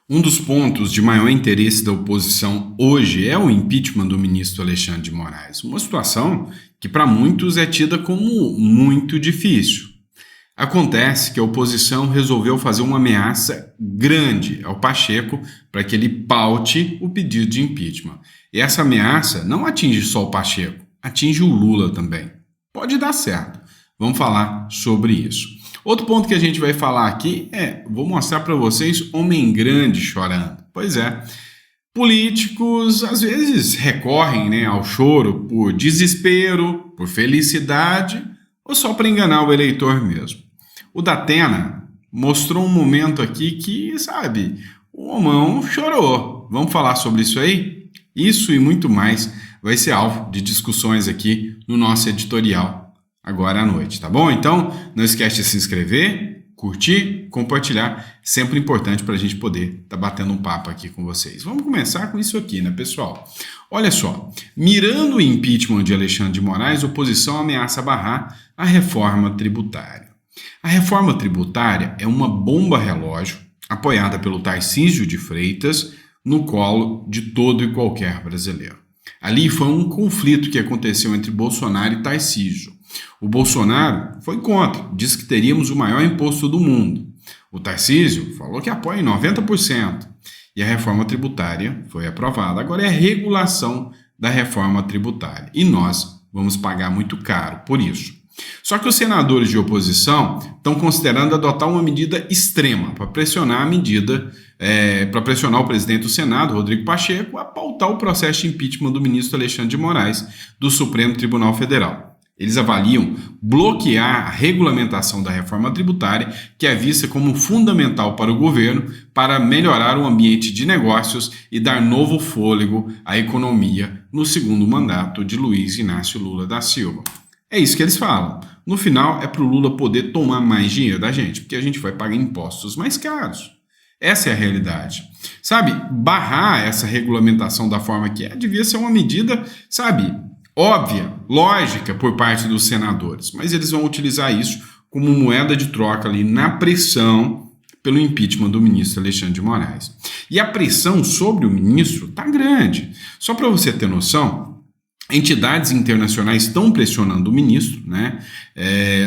Um dos pontos de maior interesse da oposição hoje é o impeachment do ministro Alexandre de Moraes, uma situação que para muitos é tida como muito difícil. Acontece que a oposição resolveu fazer uma ameaça grande ao Pacheco para que ele paute o pedido de impeachment. E essa ameaça não atinge só o Pacheco, atinge o Lula também. Pode dar certo. Vamos falar sobre isso. Outro ponto que a gente vai falar aqui vou mostrar para vocês homem grande chorando. Pois é, políticos às vezes recorrem, ao choro por desespero, por felicidade ou só para enganar o eleitor mesmo. O Datena mostrou um momento aqui que, o homão chorou. Vamos falar sobre isso aí? Isso e muito mais vai ser alvo de discussões aqui no nosso editorial agora à noite, tá bom? Então, não esquece de se inscrever, curtir, compartilhar. Sempre importante para a gente poder estar batendo um papo aqui com vocês. Vamos começar com isso aqui, pessoal? Olha só, mirando o impeachment de Alexandre de Moraes, a oposição ameaça barrar a reforma tributária. A reforma tributária é uma bomba relógio apoiada pelo Tarcísio de Freitas no colo de todo e qualquer brasileiro. Ali foi um conflito que aconteceu entre Bolsonaro e Tarcísio. O Bolsonaro foi contra, disse que teríamos o maior imposto do mundo. O Tarcísio falou que apoia em 90%. E a reforma tributária foi aprovada. Agora é a regulação da reforma tributária. E nós vamos pagar muito caro por isso. Só que os senadores de oposição estão considerando adotar uma medida extrema para pressionar o presidente do Senado, Rodrigo Pacheco, a pautar o processo de impeachment do ministro Alexandre de Moraes do Supremo Tribunal Federal. Eles avaliam bloquear a regulamentação da reforma tributária, que é vista como fundamental para o governo para melhorar o ambiente de negócios e dar novo fôlego à economia no segundo mandato de Luiz Inácio Lula da Silva. É isso que eles falam. No final, é para o Lula poder tomar mais dinheiro da gente, porque a gente vai pagar impostos mais caros. Essa é a realidade. Barrar essa regulamentação da forma que devia ser uma medida, óbvia, lógica por parte dos senadores. Mas eles vão utilizar isso como moeda de troca ali na pressão pelo impeachment do ministro Alexandre de Moraes. E a pressão sobre o ministro está grande. Só para você ter noção, entidades internacionais estão pressionando o ministro,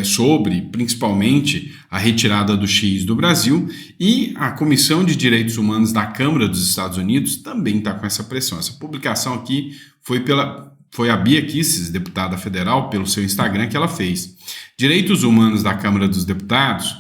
sobre, principalmente, a retirada do X do Brasil, e a Comissão de Direitos Humanos da Câmara dos Estados Unidos também está com essa pressão. Essa publicação aqui foi a Bia Kicis, deputada federal, pelo seu Instagram, que ela fez. Direitos Humanos da Câmara dos Deputados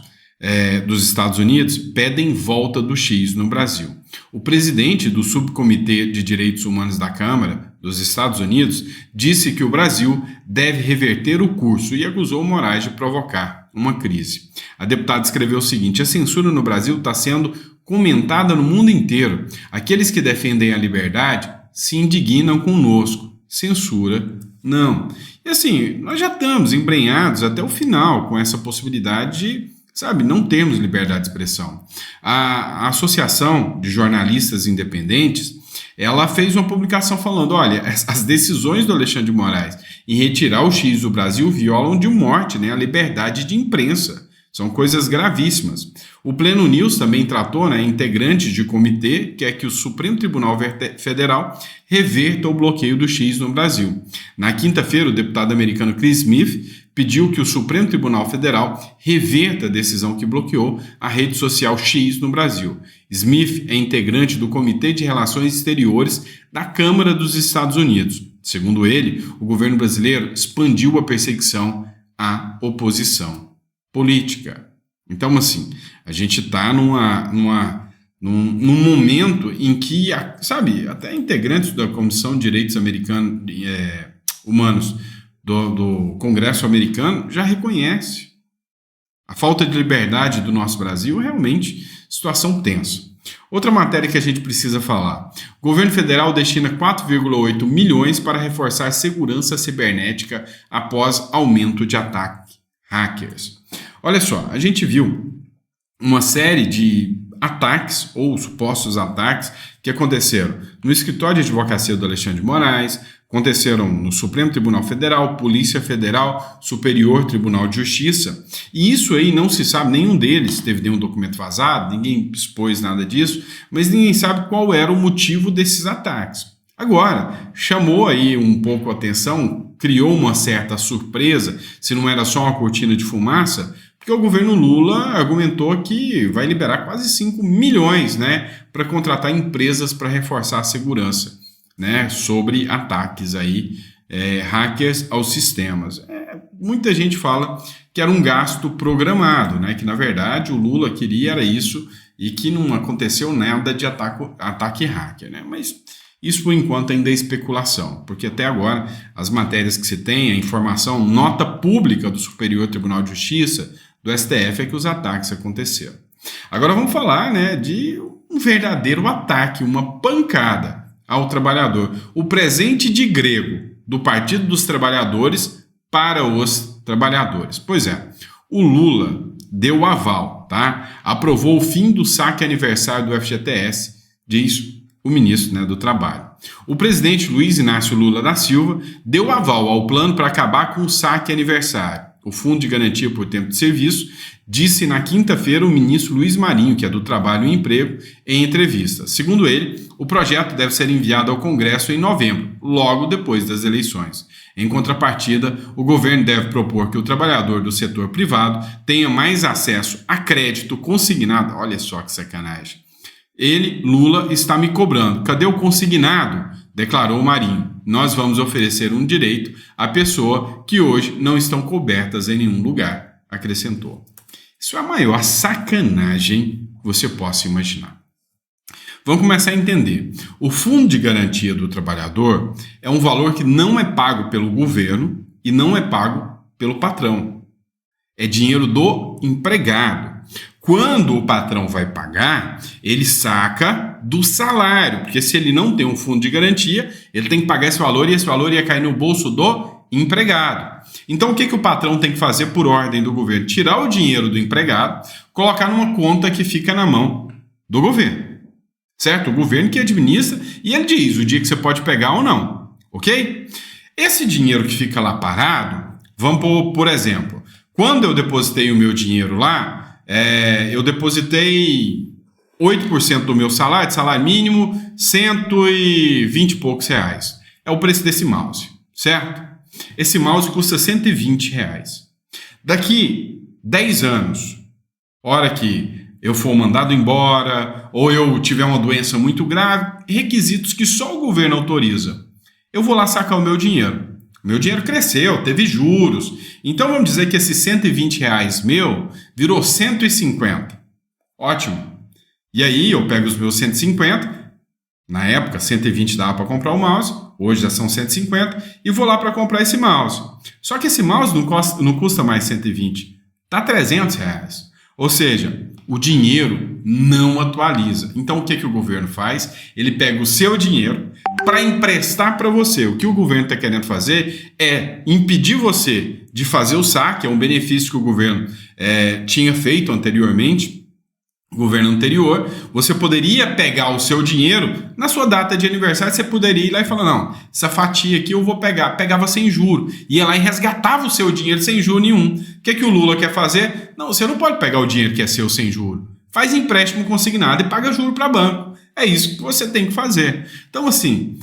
dos Estados Unidos pedem volta do X no Brasil. O presidente do Subcomitê de Direitos Humanos da Câmara dos Estados Unidos disse que o Brasil deve reverter o curso e acusou Moraes de provocar uma crise. A deputada escreveu o seguinte: a censura no Brasil está sendo comentada no mundo inteiro. Aqueles que defendem a liberdade se indignam conosco. Censura, não. E nós já estamos embrenhados até o final com essa possibilidade de, não termos liberdade de expressão. A Associação de Jornalistas Independentes, ela fez uma publicação falando, olha, as decisões do Alexandre de Moraes em retirar o X do Brasil violam de morte, a liberdade de imprensa. São coisas gravíssimas. O Pleno News também tratou, integrantes de comitê, quer que o Supremo Tribunal Federal reverta o bloqueio do X no Brasil. Na quinta-feira, o deputado americano Chris Smith pediu que o Supremo Tribunal Federal reverta a decisão que bloqueou a rede social X no Brasil. Smith é integrante do Comitê de Relações Exteriores da Câmara dos Estados Unidos. Segundo ele, o governo brasileiro expandiu a perseguição à oposição política. Então, a gente está num momento em que, até integrantes da Comissão de Direitos Humanos do Congresso americano já reconhece a falta de liberdade do nosso Brasil, realmente situação tensa. Outra matéria que a gente precisa falar: o governo federal destina 4,8 milhões para reforçar a segurança cibernética após aumento de ataques hackers. Olha só, a gente viu uma série de ataques ou supostos ataques que aconteceram no escritório de advocacia do Alexandre de Moraes, aconteceram no Supremo Tribunal Federal, Polícia Federal, Superior Tribunal de Justiça, e isso aí não se sabe, nenhum deles teve nenhum documento vazado, ninguém expôs nada disso, mas ninguém sabe qual era o motivo desses ataques. Agora, chamou aí um pouco a atenção, criou uma certa surpresa, se não era só uma cortina de fumaça, porque o governo Lula argumentou que vai liberar quase 5 milhões, né, para contratar empresas para reforçar a segurança, né, sobre ataques aí, hackers aos sistemas. Muita gente fala que era um gasto programado, né, que na verdade o Lula queria era isso e que não aconteceu nada de ataque hacker, né, mas isso, por enquanto, ainda é especulação, porque até agora as matérias que se tem, a informação, nota pública do Superior Tribunal de Justiça, do STF, é que os ataques aconteceram. Agora vamos falar, né, de um verdadeiro ataque, uma pancada ao trabalhador. O presente de grego do Partido dos Trabalhadores para os trabalhadores. Pois é, o Lula deu o aval, tá? Aprovou o fim do saque aniversário do FGTS, diz o ministro, né, do Trabalho. O presidente Luiz Inácio Lula da Silva deu aval ao plano para acabar com o saque aniversário. O Fundo de Garantia por Tempo de Serviço disse na quinta-feira o ministro Luiz Marinho, que é do Trabalho e Emprego, em entrevista. Segundo ele, o projeto deve ser enviado ao Congresso em novembro, logo depois das eleições. Em contrapartida, o governo deve propor que o trabalhador do setor privado tenha mais acesso a crédito consignado. Olha só que sacanagem. Ele, Lula, está me cobrando. Cadê o consignado? Declarou Marinho. Nós vamos oferecer um direito à pessoa que hoje não estão cobertas em nenhum lugar, acrescentou. Isso é a maior sacanagem que você possa imaginar. Vamos começar a entender. O Fundo de Garantia do Trabalhador é um valor que não é pago pelo governo e não é pago pelo patrão. É dinheiro do empregado. Quando o patrão vai pagar, ele saca do salário, porque se ele não tem um fundo de garantia, ele tem que pagar esse valor e esse valor ia cair no bolso do empregado. Então, o que o patrão tem que fazer por ordem do governo? Tirar o dinheiro do empregado, colocar numa conta que fica na mão do governo, certo? O governo que administra e ele diz o dia que você pode pegar ou não, ok? Esse dinheiro que fica lá parado, vamos por exemplo, quando eu depositei o meu dinheiro lá, eu depositei 8% do meu salário, de salário mínimo, 120 e poucos reais. É o preço desse mouse, certo? Esse mouse custa 120 reais. Daqui 10 anos, hora que eu for mandado embora, ou eu tiver uma doença muito grave, requisitos que só o governo autoriza, eu vou lá sacar o meu dinheiro. Meu dinheiro cresceu, teve juros. Então vamos dizer que esses 120 reais meu virou 150. Ótimo. E aí eu pego os meus 150, na época 120 dava para comprar o mouse, hoje já são 150, e vou lá para comprar esse mouse. Só que esse mouse não custa mais 120, tá 300 reais. Ou seja, o dinheiro não atualiza. Então o que o governo faz? Ele pega o seu dinheiro para emprestar para você. O que o governo está querendo fazer é impedir você de fazer o saque, é um benefício que o governo tinha feito anteriormente, o governo anterior. Você poderia pegar o seu dinheiro, na sua data de aniversário, você poderia ir lá e falar, não, essa fatia aqui eu vou pegar, pegava sem juro, ia lá e resgatava o seu dinheiro sem juro nenhum. O que o Lula quer fazer? Não, você não pode pegar o dinheiro que é seu sem juro. Faz empréstimo consignado e paga juro para banco. É isso que você tem que fazer. Então, assim,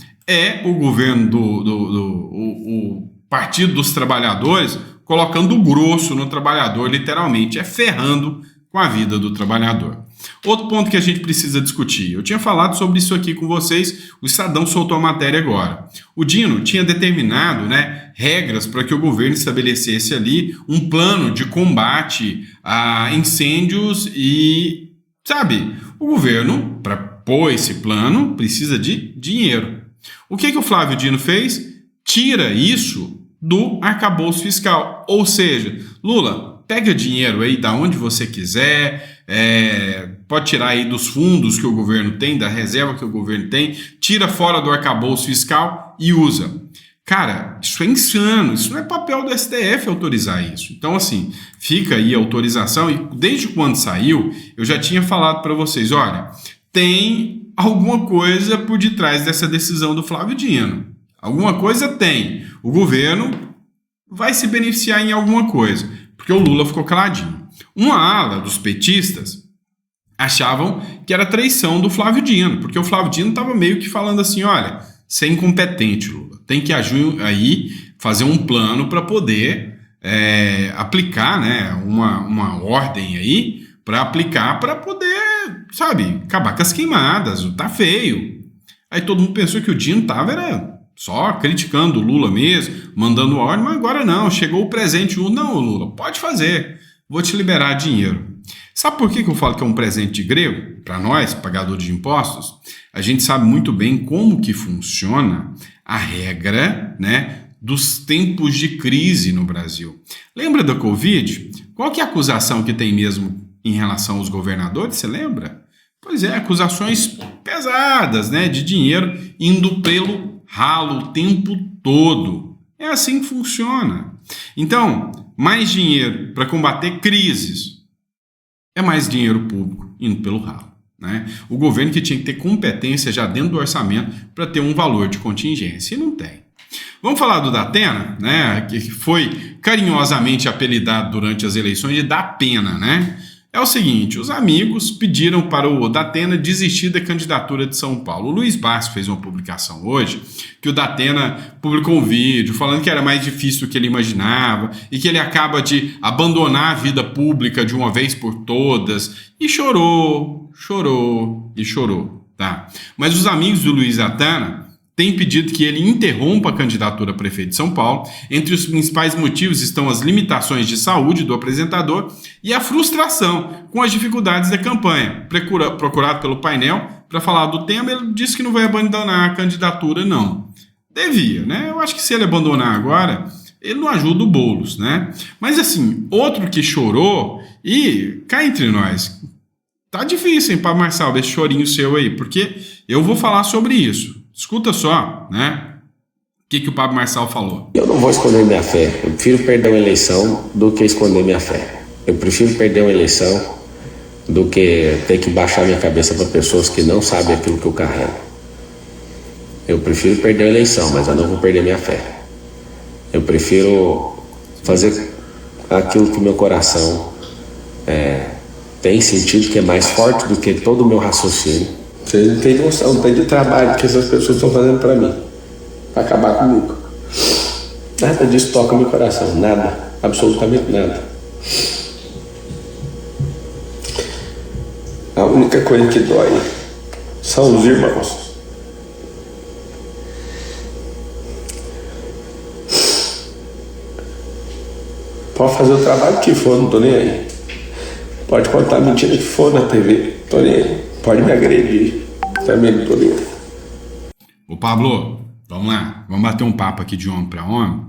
o governo o Partido dos Trabalhadores colocando o grosso no trabalhador, literalmente, ferrando com a vida do trabalhador. Outro ponto que a gente precisa discutir. Eu tinha falado sobre isso aqui com vocês, o Estadão soltou a matéria agora. O Dino tinha determinado, né, regras para que o governo estabelecesse ali um plano de combate a incêndios e, sabe, o governo, para pôr esse plano, precisa de dinheiro. O que o Flávio Dino fez? Tira isso do arcabouço fiscal. Ou seja, Lula, pega dinheiro aí da onde você quiser, pode tirar aí dos fundos que o governo tem, da reserva que o governo tem, tira fora do arcabouço fiscal e usa. Cara, isso é insano, isso não é papel do STF autorizar isso. Então, assim, fica aí a autorização, e desde quando saiu, eu já tinha falado para vocês, olha, tem alguma coisa por detrás dessa decisão do Flávio Dino. Alguma coisa tem. O governo vai se beneficiar em alguma coisa, porque o Lula ficou caladinho. Uma ala dos petistas achavam que era traição do Flávio Dino, porque o Flávio Dino estava meio que falando assim, olha, você é incompetente, Lula. Tem que aí fazer um plano para poder aplicar, né, uma ordem aí para aplicar para poder, sabe, acabar com as queimadas. Tá feio. Aí todo mundo pensou que o Dino era só criticando o Lula mesmo, mandando ordem, mas agora não, chegou o presente. Não, Lula, pode fazer, vou te liberar dinheiro. Sabe por que eu falo que é um presente de grego? Para nós, pagadores de impostos, a gente sabe muito bem como que funciona a regra, né, dos tempos de crise no Brasil. Lembra da Covid? Qual que é a acusação que tem mesmo em relação aos governadores? Você lembra? Pois é, acusações pesadas, né, de dinheiro indo pelo ralo o tempo todo. É assim que funciona. Então, mais dinheiro para combater crises é mais dinheiro público indo pelo ralo, né? O governo que tinha que ter competência já dentro do orçamento para ter um valor de contingência, e não tem. Vamos falar do Datena, né? Que foi carinhosamente apelidado durante as eleições de Datena, né? É o seguinte, os amigos pediram para o Datena desistir da candidatura de São Paulo. O Luiz Barros fez uma publicação hoje que o Datena publicou um vídeo falando que era mais difícil do que ele imaginava e que ele acaba de abandonar a vida pública de uma vez por todas. E chorou, tá? Mas os amigos do Luiz Datena tem pedido que ele interrompa a candidatura a prefeito de São Paulo. Entre os principais motivos estão as limitações de saúde do apresentador e a frustração com as dificuldades da campanha. Procurado pelo painel para falar do tema, ele disse que não vai abandonar a candidatura, não. Devia, né? Eu acho que se ele abandonar agora, ele não ajuda o Boulos, né? Mas assim, outro que chorou, e cá entre nós, tá difícil, hein, Pablo Marçal, esse chorinho seu aí, porque eu vou falar sobre isso. Escuta só, né? O que o Pablo Marçal falou. Eu não vou esconder minha fé. Eu prefiro perder uma eleição do que esconder minha fé. Eu prefiro perder uma eleição do que ter que baixar minha cabeça para pessoas que não sabem aquilo que eu carrego. Eu prefiro perder a eleição, mas eu não vou perder minha fé. Eu prefiro fazer aquilo que meu coração tem sentido, que é mais forte do que todo o meu raciocínio. Vocês não têm noção do tanto de trabalho que essas pessoas estão fazendo para mim, para acabar comigo. Nada disso toca meu coração, nada, absolutamente nada. A única coisa que dói são os irmãos. Pode fazer o trabalho que for, não tô nem aí. Pode contar a mentira que for na TV, tô nem aí. Pode me agredir, também não tô nem aí. Ô Pablo, vamos lá, vamos bater um papo aqui de homem para homem.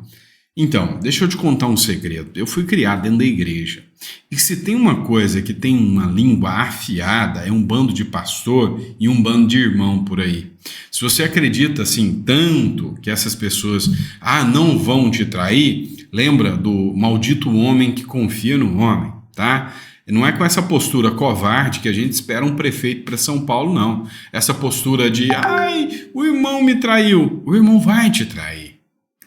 Então, deixa eu te contar um segredo. Eu fui criado dentro da igreja. E se tem uma coisa que tem uma língua afiada, é um bando de pastor e um bando de irmão por aí. Se você acredita assim tanto que essas pessoas não vão te trair, lembra do maldito homem que confia no homem, tá? Não é com essa postura covarde que a gente espera um prefeito para São Paulo, não. Essa postura de, o irmão me traiu. O irmão vai te trair.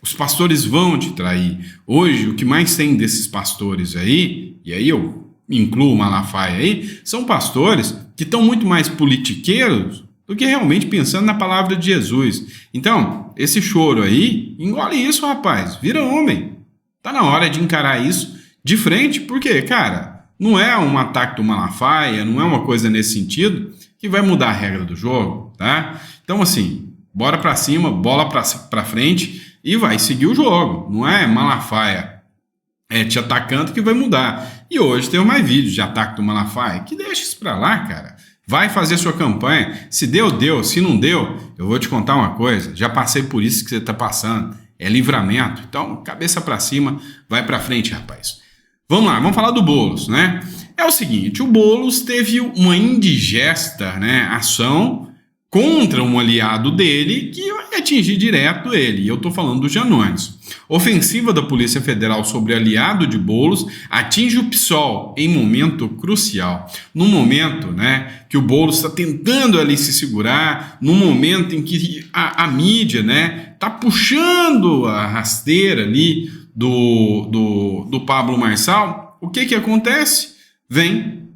Os pastores vão te trair. Hoje, o que mais tem desses pastores aí, e aí eu incluo o Malafaia aí, são pastores que estão muito mais politiqueiros do que realmente pensando na palavra de Jesus. Então, esse choro aí, engole isso, rapaz. Vira homem. Tá na hora de encarar isso de frente, porque, cara, não é um ataque do Malafaia, não é uma coisa nesse sentido que vai mudar a regra do jogo, tá? Então, assim, bora pra cima, bola pra frente e vai seguir o jogo. Não é Malafaia te atacando que vai mudar. E hoje tem mais vídeos de ataque do Malafaia, que deixa isso pra lá, cara. Vai fazer sua campanha. Se deu, deu. Se não deu, eu vou te contar uma coisa. Já passei por isso que você tá passando. É livramento. Então, cabeça pra cima, vai pra frente, rapaz. Vamos lá, vamos falar do Boulos, né? É o seguinte, o Boulos teve uma indigesta, né, ação contra um aliado dele que vai atingir direto ele. E eu estou falando do Janones. Ofensiva da Polícia Federal sobre aliado de Boulos atinge o PSOL em momento crucial. No momento, né, que o Boulos está tentando ali se segurar, no momento em que a mídia, né, está puxando a rasteira ali do Pablo Marçal, o que acontece? Vem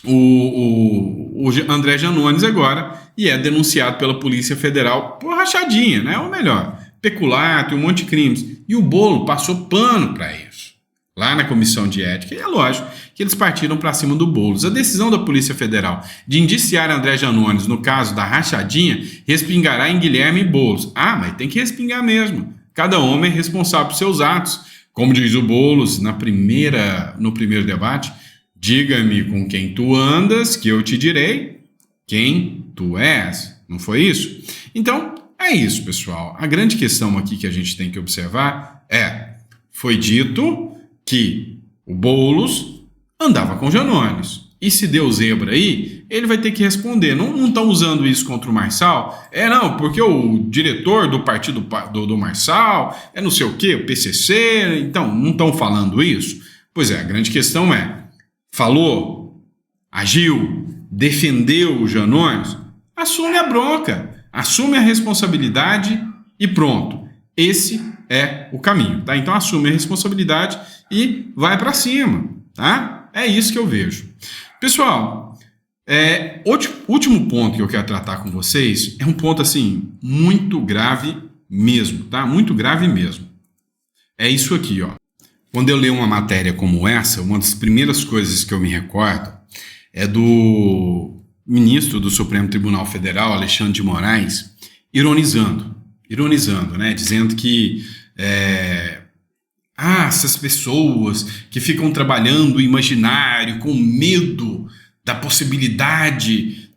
o André Janones agora e é denunciado pela Polícia Federal por rachadinha, né? Ou melhor, peculato e um monte de crimes. E o Bolo passou pano para isso, lá na Comissão de Ética. E é lógico que eles partiram para cima do Boulos. A decisão da Polícia Federal de indiciar André Janones no caso da rachadinha respingará em Guilherme Boulos. Ah, mas tem que respingar mesmo. Cada homem é responsável por seus atos. Como diz o Boulos no primeiro debate, diga-me com quem tu andas, que eu te direi quem tu és. Não foi isso? Então, é isso, pessoal. A grande questão aqui que a gente tem que observar foi dito que o Boulos andava com Janones. E se deu zebra aí, ele vai ter que responder. Não estão usando isso contra o Marçal? Não, porque o diretor do partido do Marçal é não sei o quê, o PCC, então não estão falando isso? Pois é, a grande questão falou, agiu, defendeu o Janones, assume a bronca, assume a responsabilidade e pronto. Esse é o caminho, tá? Então assume a responsabilidade e vai para cima, tá? É isso que eu vejo. Pessoal, último ponto que eu quero tratar com vocês é um ponto, assim, muito grave mesmo, tá? Muito grave mesmo. É isso aqui, ó. Quando eu leio uma matéria como essa, uma das primeiras coisas que eu me recordo é do ministro do Supremo Tribunal Federal, Alexandre de Moraes, ironizando, né? Dizendo que essas pessoas que ficam trabalhando o imaginário com medo da possibilidade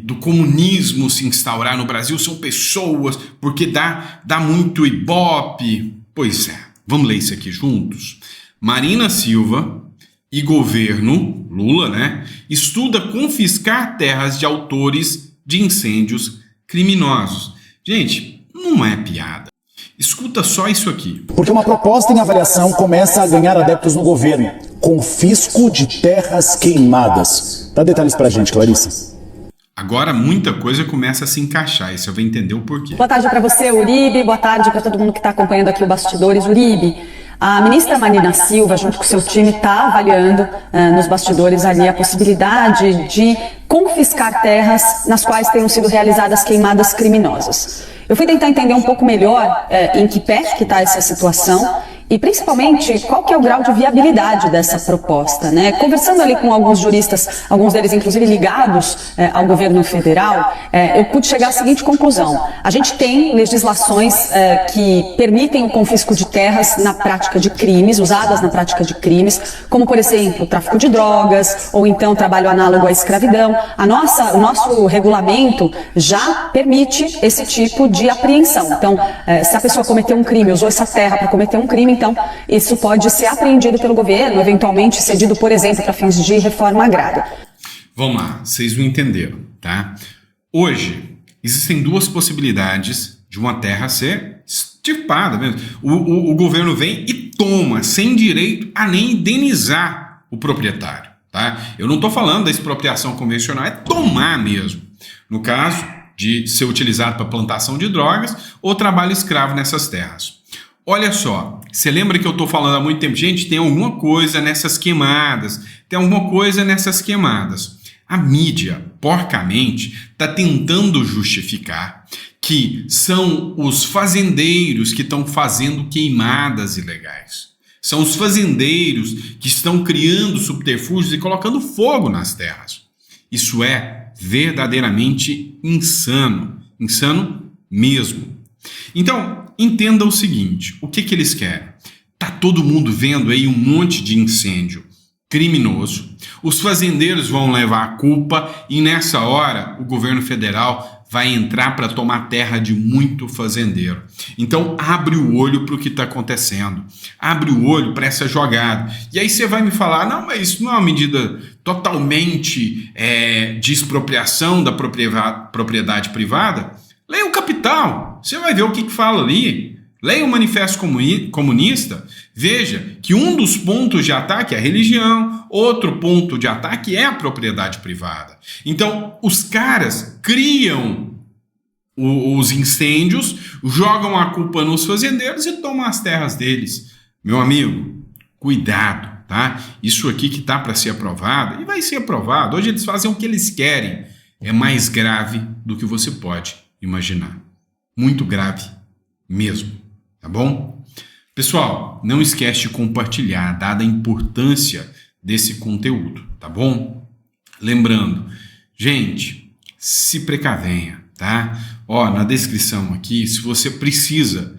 do comunismo se instaurar no Brasil são pessoas porque dá muito ibope. Pois é, vamos ler isso aqui juntos? Marina Silva e governo Lula, né, estuda confiscar terras de autores de incêndios criminosos. Gente, não é piada. Escuta só isso aqui. Porque uma proposta em avaliação começa a ganhar adeptos no governo. Confisco de terras queimadas. Dá detalhes pra gente, Clarissa. Agora muita coisa começa a se encaixar e você vai entender o porquê. Boa tarde para você, Uribe. Boa tarde para todo mundo que está acompanhando aqui o Bastidores. Uribe, a ministra Marina Silva, junto com o seu time, está avaliando nos bastidores ali a possibilidade de confiscar terras nas quais tenham sido realizadas queimadas criminosas. Eu fui tentar entender um pouco melhor em que pé que está essa situação e principalmente qual que é o grau de viabilidade dessa proposta, né? Conversando ali com alguns juristas, alguns deles inclusive ligados ao governo federal, eu pude chegar à seguinte conclusão: a gente tem legislações que permitem o confisco de terras na prática de crimes, usadas na prática de crimes, como por exemplo o tráfico de drogas ou então trabalho análogo à escravidão. O nosso regulamento já permite esse tipo de apreensão. Então, se a pessoa cometeu um crime, usou essa terra para cometer um crime, então isso pode ser apreendido pelo governo, eventualmente cedido, por exemplo, para fins de reforma agrária. Vamos lá, vocês não entenderam, tá? Hoje, existem duas possibilidades de uma terra ser extirpada mesmo. O governo vem e toma, sem direito a nem indenizar o proprietário, tá? Eu não estou falando da expropriação convencional, é tomar mesmo. No caso de ser utilizado para plantação de drogas ou trabalho escravo nessas terras. Olha só, você lembra que eu estou falando há muito tempo? Gente, tem alguma coisa nessas queimadas. A mídia, porcamente, está tentando justificar que são os fazendeiros que estão fazendo queimadas ilegais. São os fazendeiros que estão criando subterfúgios e colocando fogo nas terras. Isso é verdadeiramente insano. Insano mesmo. Então, entenda o seguinte, o que eles querem? Tá todo mundo vendo aí um monte de incêndio criminoso. Os fazendeiros vão levar a culpa e nessa hora o governo federal vai entrar para tomar terra de muito fazendeiro. Então abre o olho para o que está acontecendo, abre o olho para essa jogada. E aí você vai me falar, não, mas isso não é uma medida totalmente de expropriação da propriedade privada? Leia o Capital, você vai ver o que fala ali. Leia o Manifesto Comunista, veja que um dos pontos de ataque é a religião, outro ponto de ataque é a propriedade privada. Então, os caras criam os incêndios, jogam a culpa nos fazendeiros e tomam as terras deles. Meu amigo, cuidado, tá? Isso aqui que tá para ser aprovado, e vai ser aprovado, hoje eles fazem o que eles querem, é mais grave do que você pode imaginar. Muito grave mesmo. Tá bom? Pessoal, não esquece de compartilhar, dada a importância desse conteúdo, tá bom? Lembrando, gente, se precavenha, tá? Ó, na descrição aqui, se você precisa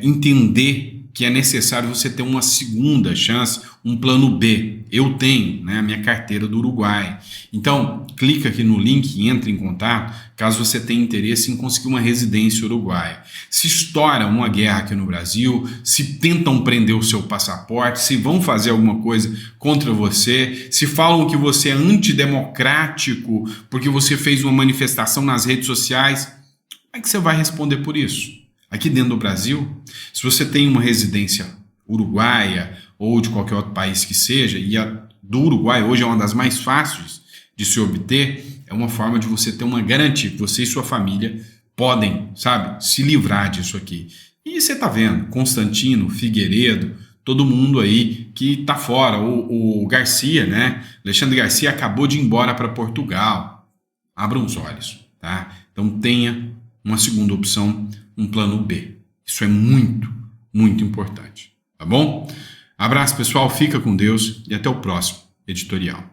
entender que é necessário você ter uma segunda chance, um plano B. Eu tenho, né, a minha carteira do Uruguai. Então, clica aqui no link e entre em contato, caso você tenha interesse em conseguir uma residência uruguaia. Se estoura uma guerra aqui no Brasil, se tentam prender o seu passaporte, se vão fazer alguma coisa contra você, se falam que você é antidemocrático porque você fez uma manifestação nas redes sociais, como é que você vai responder por isso? Aqui dentro do Brasil, se você tem uma residência uruguaia ou de qualquer outro país que seja, e a do Uruguai hoje é uma das mais fáceis de se obter, é uma forma de você ter uma garantia que você e sua família podem, sabe, se livrar disso aqui. E você tá vendo, Constantino, Figueiredo, todo mundo aí que tá fora, o Garcia, né, Alexandre Garcia acabou de ir embora para Portugal. Abram os olhos, tá? Então tenha uma segunda opção, um plano B. Isso é muito, muito importante, tá bom? Abraço, pessoal, fica com Deus e até o próximo editorial.